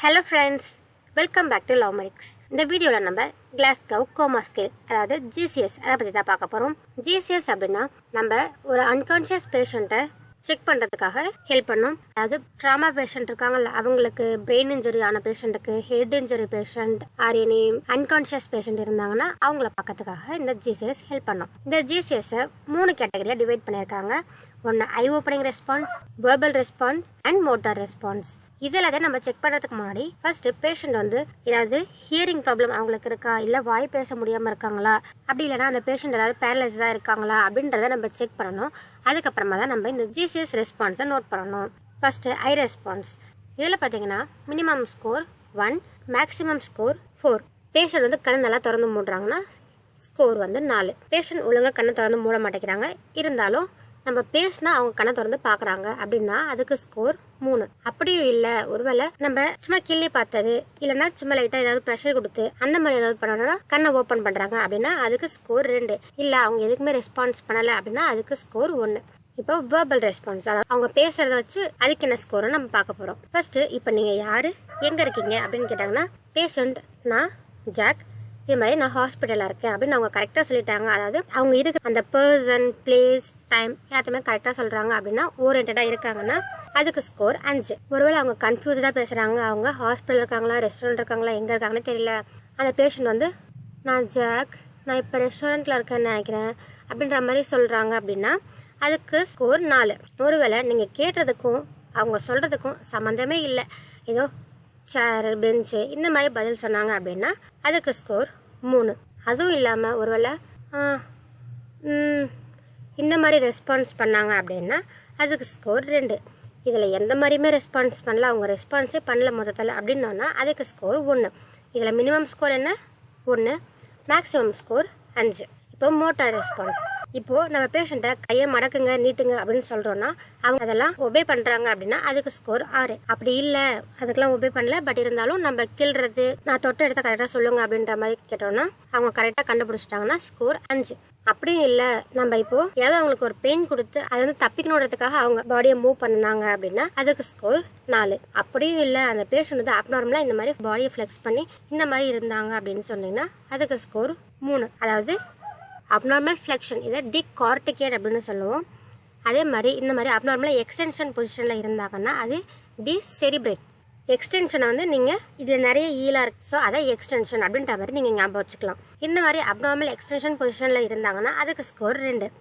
Hello friends, welcome back to Lawmerics. இந்த வீடியோல நம்ம Glasgow Coma scale அதாவது GCS அத பத்தி தான் பார்க்க போறோம். GCS அப்படினா நம்ம ஒரு unconscious patient-ஐ செக் பண்றதுக்காக ஹெல்ப் பண்ணும். அதாவது ட்ராமா பேஷண்ட் இருக்காங்கல்ல, அவங்களுக்கு பிரெயின் இன்ஜுரி ஆன பேஷண்ட்டுக்கு, head injury patient or any unconscious patient இருந்தாங்கன்னா அவங்கள பார்க்கறதுக்காக இந்த ஜிசிஎஸ் ஹெல்ப் பண்ணும். இந்த ஜிசிஎஸ் 3 கேட்டகரியா டிவைட் பண்ணியிருக்காங்க. ஒன்று eye opening response, verbal response and motor response. இதில் அதை நம்ம செக் பண்ணுறதுக்கு முன்னாடி ஃபர்ஸ்ட் பேஷண்ட் ஏதாவது ஹியரிங் ப்ராப்ளம் அவங்களுக்கு இருக்கா, இல்லை வாய் பேச முடியாமல் இருக்காங்களா, அப்படி இல்லைனா அந்த பேஷண்ட் ஏதாவது பேரலைஸாக இருக்காங்களா அப்படின்றத நம்ம செக் பண்ணணும். அதுக்கப்புறமா தான் நம்ம இந்த ஜிசிஎஸ் ரெஸ்பான்ஸை நோட் பண்ணணும். ஃபர்ஸ்ட்டு ஐ ரெஸ்பான்ஸ். இதில் பார்த்தீங்கன்னா minimum score 1, maximum score 4. Patient கண்ணை நல்லா திறந்து மூடுறாங்கன்னா ஸ்கோர் 4. பேஷண்ட் ஒழுங்காக கண்ணை திறந்து மூட மாட்டேங்கிறாங்க, இருந்தாலும் நம்ம பேசினா அவங்க கண்ணை திறந்து பார்க்குறாங்க அப்படின்னா அதுக்கு ஸ்கோர் 3. அப்படியும் இல்லை, ஒருவேளை நம்ம சும்மா கிள்ளி பார்த்தது இல்லைன்னா சும்மா லைட்டாக ஏதாவது ப்ரெஷர் கொடுத்து அந்த மாதிரி ஏதாவது பண்ணோம்னா கண்ணை ஓப்பன் பண்ணுறாங்க அப்படின்னா அதுக்கு ஸ்கோர் 2. இல்லை அவங்க எதுக்குமே ரெஸ்பான்ஸ் பண்ணலை அப்படின்னா அதுக்கு ஸ்கோர் 1. இப்போ வெர்பல் ரெஸ்பான்ஸ், அதாவது அவங்க பேசுறத வச்சு அதுக்கு என்ன ஸ்கோர்னு நம்ம பார்க்க போகிறோம். ஃபர்ஸ்ட்டு இப்போ நீங்கள் யார், எங்கே இருக்கீங்க அப்படின்னு கேட்டாங்கன்னா பேஷண்ட் நான் ஜாக், இது மாதிரி நான் ஹாஸ்பிட்டலில் இருக்கேன் அப்படின்னு அவங்க கரெக்டாக சொல்லிட்டாங்க. அதாவது அவங்க இருக்கிற அந்த பர்சன், பிளேஸ், டைம் எல்லாத்தையுமே கரெக்டாக சொல்கிறாங்க அப்படின்னா ஓரியன்டாக இருக்காங்கன்னா அதுக்கு ஸ்கோர் 5. ஒருவேளை அவங்க கன்ஃபியூஸ்டாக பேசுகிறாங்க, அவங்க ஹாஸ்பிட்டல் இருக்காங்களா, ரெஸ்டாரண்ட் இருக்காங்களா, எங்கே இருக்காங்கன்னு தெரியல, அந்த பேஷண்ட் நான் ஜாக், நான் இப்போ ரெஸ்டாரண்ட்டில் இருக்கேன்னு நினைக்கிறேன் அப்படின்ற மாதிரி சொல்கிறாங்க அப்படின்னா அதுக்கு ஸ்கோர் 4. ஒருவேளை நீங்கள் கேட்டதுக்கும் அவங்க சொல்கிறதுக்கும் சம்மந்தமே இல்லை, ஏதோ சேர், பெஞ்சு இந்த மாதிரி பதில் சொன்னாங்க அப்படின்னா அதுக்கு ஸ்கோர் 3. அதுவும் இல்லாமல் ஒருவேளை இந்த மாதிரி ரெஸ்பான்ஸ் பண்ணாங்க அப்படின்னா அதுக்கு ஸ்கோர் 2. இதில் எந்த மாதிரியுமே ரெஸ்பான்ஸ் பண்ணல, அவங்க ரெஸ்பான்ஸே பண்ணல மொத்தத்தில் அப்படின்னோன்னா அதுக்கு ஸ்கோர் 1. இதில் மினிமம் ஸ்கோர் என்ன 1, மேக்ஸிமம் ஸ்கோர் 5. இப்போ மோட்டார் ரெஸ்பான்ஸ். இப்போது நம்ம பேஷண்ட்டை கையை மடக்குங்க, நீட்டுங்க அப்படின்னு சொல்கிறோன்னா அவங்க அதெல்லாம் ஒபே பண்ணுறாங்க அப்படின்னா அதுக்கு ஸ்கோர் 6. அப்படி இல்லை, அதுக்கெல்லாம் ஒபே பண்ணல, பட் இருந்தாலும் நம்ம கிள்றது, நான் தொட்ட இடத்த கரெக்டாக சொல்லுங்க அப்படின்ற மாதிரி கேட்டோம்னா அவங்க கரெக்டாக கண்டுபிடிச்சிட்டாங்கன்னா ஸ்கோர் 5. அப்படியும் இல்லை, நம்ம இப்போது ஏதாவது அவங்களுக்கு ஒரு பெயின் கொடுத்து அதை தப்பிக்கணுன்றதுக்காக அவங்க பாடியை மூவ் பண்ணாங்க அப்படின்னா அதுக்கு ஸ்கோர் 4. அப்படியும் இல்லை, அந்த பேஷண்ட் அப்நார்மலாக இந்த மாதிரி பாடியை ஃப்ளெக்ஸ் பண்ணி இந்த மாதிரி இருந்தாங்க அப்படின்னு சொன்னீங்கன்னா அதுக்கு ஸ்கோர் 3. அதாவது அப்நார்மல் ஃப்ளெக்ஷன், இதை டிகார்டிகேட் அப்படின்னு சொல்லுவோம். அதே மாதிரி இந்த மாதிரி அப்நார்மலாக எக்ஸ்டென்ஷன் பொசிஷனில் இருந்தாங்கன்னா அது டிசெரிப்ரேட். எக்ஸ்டென்ஷனை நீங்கள் இதில் நிறைய ஈலாக இருக்குது, ஸோ அதை எக்ஸ்டென்ஷன் அப்படின்ற மாதிரி நீங்கள் ஞாபகம் வச்சுக்கலாம். இந்த மாதிரி அப்நார்மல் எக்ஸ்டென்ஷன் பொசிஷனில் இருந்தாங்கன்னா அதுக்கு ஸ்கோர் 2.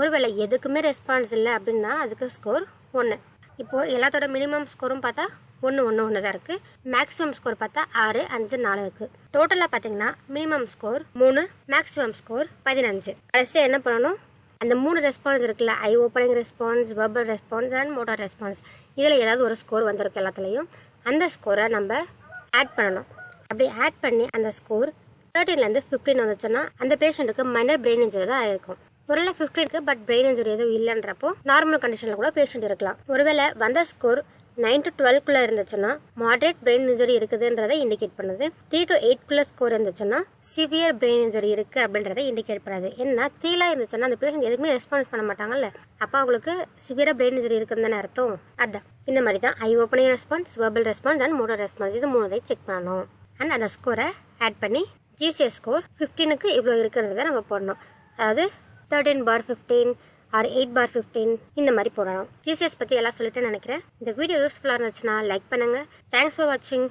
ஒருவேளை எதுக்குமே ரெஸ்பான்ஸ் இல்லை அப்படின்னா அதுக்கு ஸ்கோர் 1. இப்போது எல்லாத்தோட மினிமம் ஸ்கோரும் பார்த்தா 1 தான் இருக்குது. மேக்ஸிமம் ஸ்கோர் பார்த்தா 6, 5, 4 இருக்குது. டோட்டலாக பார்த்தீங்கன்னா மினிமம் ஸ்கோர் 3, மேக்ஸிமம் ஸ்கோர் 15. கடைசியாக என்ன பண்ணணும், அந்த 3 ரெஸ்பான்ஸ் இருக்குல்ல, eye opening response, verbal response and motor response, இதில் ஏதாவது ஒரு ஸ்கோர் வந்திருக்கு எல்லாத்துலேயும். அந்த ஸ்கோரை நம்ம ஆட் பண்ணணும். அப்படி ஆட் பண்ணி அந்த ஸ்கோர் 13லேருந்து 15 வந்துச்சுன்னா அந்த பேஷண்ட்டுக்கு மைனர் பிரெயின் இன்ஜுரி தான் ஆயிருக்கும். ஒருவேளை 15க்கு பட் பிரெயின் இன்ஜுரி எதுவும் இல்லைன்றப்போ நார்மல் கண்டிஷனில் கூட பேஷண்ட் இருக்கலாம். ஒருவேளை வந்த ஸ்கோர் 9 to 12 இருந்துச்சுன்னா மாடரேட் பிரெயின் இன்ஜுரி இருக்குதுன்றதை இண்டிகேட் பண்ணுது. 3 to 8 ஸ்கோர் இருந்துச்சுன்னா சிவியர் பிரெயின் இன்ஜுரி இருக்குது அப்படின்றத இண்டிகேட் பண்ணாது. ஏன்னா 3 இருந்துச்சுன்னா அந்த பேஷண்ட் எதுக்குமே ரெஸ்பான்ஸ் பண்ண மாட்டாங்கல்ல, அப்போ அவங்களுக்கு சிவியராக பிரெயின் இன்ஜுரி இருக்குதுன்னு அர்த்தம். அதுதான் இந்த மாதிரி தான் eye opening response, verbal response and motor response, இது 3 செக் பண்ணணும். அண்ட் அந்த ஸ்கோரை ஆட் பண்ணி ஜிசிஎஸ் ஸ்கோர் 15க்கு இவ்வளோ இருக்குன்றதை நம்ம போடணும். அதாவது 13/15 ஆர் 8/15 இந்த மாதிரி போடணும். ஜிசிஎஸ் பற்றி எல்லாம் சொல்லிட்டு நினைக்கிறேன். இந்த வீடியோ யூஸ்ஃபுல்லாக இருந்துச்சுன்னா லைக் பண்ணுங்கள். தேங்க்ஸ் ஃபார் வாட்சிங்.